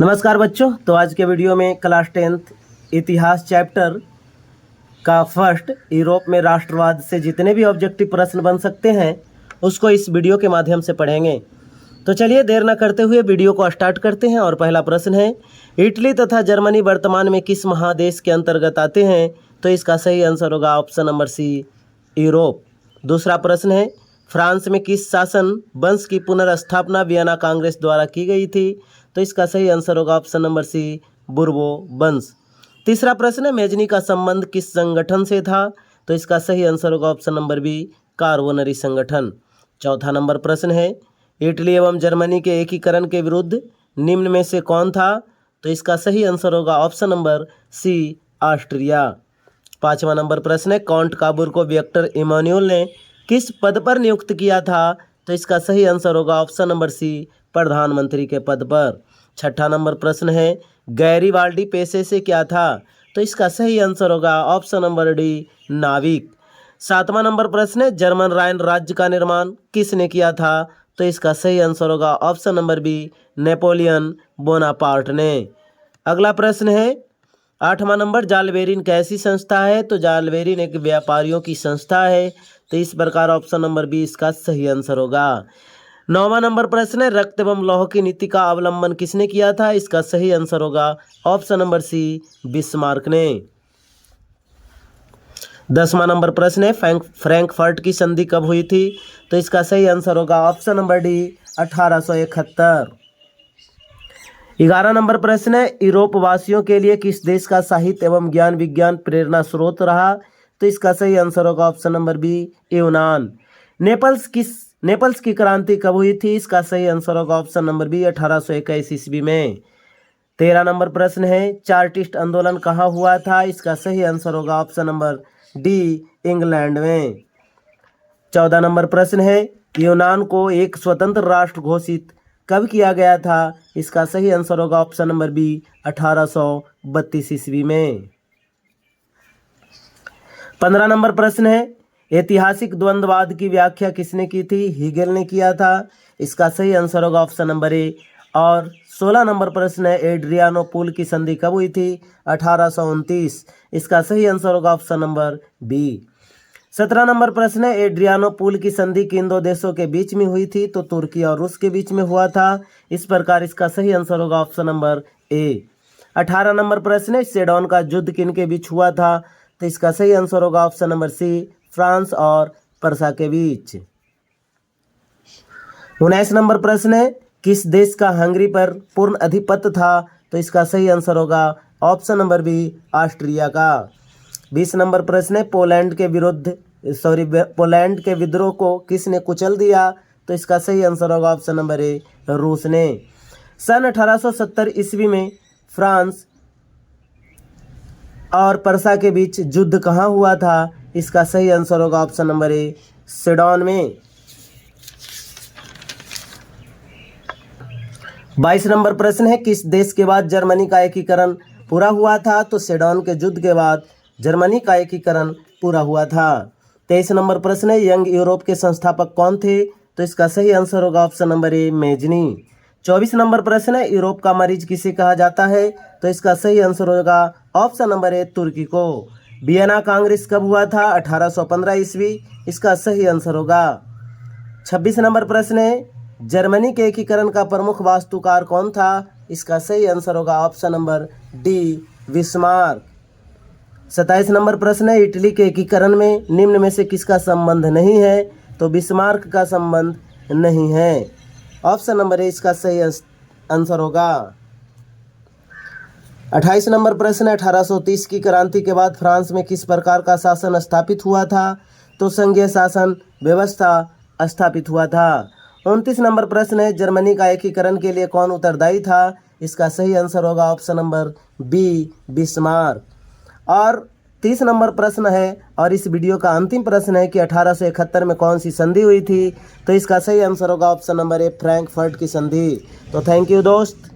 नमस्कार बच्चों। तो आज के वीडियो में क्लास 10th इतिहास चैप्टर का फर्स्ट यूरोप में राष्ट्रवाद से जितने भी ऑब्जेक्टिव प्रश्न बन सकते हैं उसको इस वीडियो के माध्यम से पढ़ेंगे। तो चलिए देर न करते हुए वीडियो को स्टार्ट करते हैं। और पहला प्रश्न है, इटली तथा जर्मनी वर्तमान में किस महादेश के अंतर्गत आते हैं? तो इसका सही आंसर होगा ऑप्शन नंबर सी, यूरोप। दूसरा प्रश्न है, फ्रांस में किस शासन वंश की पुनर्स्थापना वियना कांग्रेस द्वारा की गई थी? तो इसका सही आंसर होगा ऑप्शन नंबर सी, बुर्बो वंश। तीसरा प्रश्न है, मेजनी का संबंध किस संगठन से था? तो इसका सही आंसर होगा ऑप्शन नंबर बी, कार्बोनरी संगठन। चौथा नंबर प्रश्न है, इटली एवं जर्मनी के एकीकरण के विरुद्ध निम्न में से कौन था? तो इसका सही आंसर होगा ऑप्शन नंबर सी, ऑस्ट्रिया। पांचवा नंबर प्रश्न है, काउंट काबूर को विक्टर इमानुएल ने किस पद पर नियुक्त किया था? तो इसका सही आंसर होगा ऑप्शन नंबर सी, प्रधानमंत्री के पद पर। छठा नंबर प्रश्न है, गैरीबाल्डी पेशे से क्या था? तो इसका सही आंसर होगा ऑप्शन नंबर डी, नाविक। सातवां नंबर प्रश्न है, जर्मन राइन राज्य का निर्माण किसने किया था? तो इसका सही आंसर होगा option number B, Napoleon Bonaparte ने। अगला प्रश्न है, आठवां नंबर, जालबेरिन कैसी संस्था है? तो जालबेरिन एक व्यापारियों की संस्था है। तो इस प्रकार ऑप्शन नंबर बी इसका सही आंसर होगा। नौवां नंबर प्रश्न है, रक्त एवं लौह की नीति का अवलंबन किसने किया था? इसका सही आंसर होगा ऑप्शन नंबर सी, बिस्मार्क ने। 10वां नंबर प्रश्न है, फ्रैंकफर्ट की संधि कब हुई थी? तो इसका सही आंसर होगा ऑप्शन नंबर डी, 1871। 11 नंबर प्रश्न है, यूरोप वासियों के लिए किस देश का साहित्य एवं ज्ञान विज्ञान प्रेरणा स्रोत रहा? तो इसका सही आंसर होगा ऑप्शन नंबर बी, यूनान। नेपल्स की क्रांति कब हुई थी? इसका सही आंसर होगा ऑप्शन नंबर बी, 1821 ईस्वी में। 13 नंबर प्रश्न है, चार्टिस्ट आंदोलन कहाँ हुआ था? इसका सही आंसर होगा ऑप्शन नंबर डी, इंग्लैंड में। 14 नंबर प्रश्न है, यूनान को एक स्वतंत्र राष्ट्र घोषित कब किया गया था? इसका सही आंसर होगा ऑप्शन नंबर बी, 1832 ईस्वी में। 15 नंबर प्रश्न है, ऐतिहासिक द्वंद्ववाद की व्याख्या किसने की थी? हीगेल ने किया था। इसका सही आंसर होगा ऑप्शन नंबर ए। और 16 नंबर प्रश्न है, एड्रियानोपुल की संधि कब हुई थी? 1829। इसका सही आंसर होगा ऑप्शन नंबर बी। 17 नंबर प्रश्न है, एड्रियानोपुल की संधि किन दो देशों के बीच में हुई थी? तो तुर्की और रूस के बीच में हुआ था। इस प्रकार इसका सही आंसर होगा ऑप्शन नंबर ए। 18 नंबर प्रश्न है, सेडोन का युद्ध किन के बीच हुआ था? तो इसका सही आंसर होगा ऑप्शन नंबर सी, फ्रांस और पर्सा के बीच। 19 नंबर प्रश्न है, किस देश का हंगरी पर पूर्ण अधिपत्य था? तो इसका सही आंसर होगा ऑप्शन नंबर बी, ऑस्ट्रिया का। 20 नंबर प्रश्न है, पोलैंड के विद्रोह को किसने कुचल दिया? तो इसका सही आंसर होगा ऑप्शन नंबर ए, रूस ने। सन 1870 ईस्वी में फ्रांस और पर्सा के बीच युद्ध कहाँ हुआ था? इसका सही आंसर होगा ऑप्शन नंबर ए, सेडोन में। 22 नंबर प्रश्न है, किस देश के बाद जर्मनी का एकीकरण पूरा हुआ था? तो सेडोन के युद्ध के बाद जर्मनी का एकीकरण पूरा हुआ था। 23 नंबर प्रश्न है, यंग यूरोप के संस्थापक कौन थे? तो इसका सही आंसर होगा option number A, Mazzini. 24 number प्रश्न है, यूरोप का मरीज किसे कहा जाता है? तो इसका सही आंसर होगा ऑप्शन नंबर ए, तुर्की को। वियना कांग्रेस कब हुआ था? 1815 ईस्वी। इसका सही आंसर होगा। 26 नंबर प्रश्न है, जर्मनी के एकीकरण का प्रमुख वास्तुकार कौन था? इसका सही आंसर होगा option number D, Bismarck. 27 number प्रश्न है, इटली के एकीकरण में निम्न में से किसका संबंध नहीं है? तो बिस्मार्क का संबंध नहीं है। ऑप्शन नंबर ए इसका सही आंसर होगा। 28 नंबर प्रश्न है, 1830 की क्रांति के बाद फ्रांस में किस प्रकार का शासन स्थापित हुआ था? तो संघीय शासन व्यवस्था स्थापित हुआ था। 29 नंबर प्रश्न है, जर्मनी का एकीकरण के लिए कौन उत्तरदायी था? इसका सही आंसर होगा ऑप्शन नंबर बी, बिस्मार्क। और 30 नंबर प्रश्न है और इस वीडियो का अंतिम प्रश्न है कि 1871 में कौन सी संधि हुई थी? तो इसका सही आंसर होगा ऑप्शन नंबर ए, फ्रैंकफर्ट की संधि। तो थैंक यू दोस्त।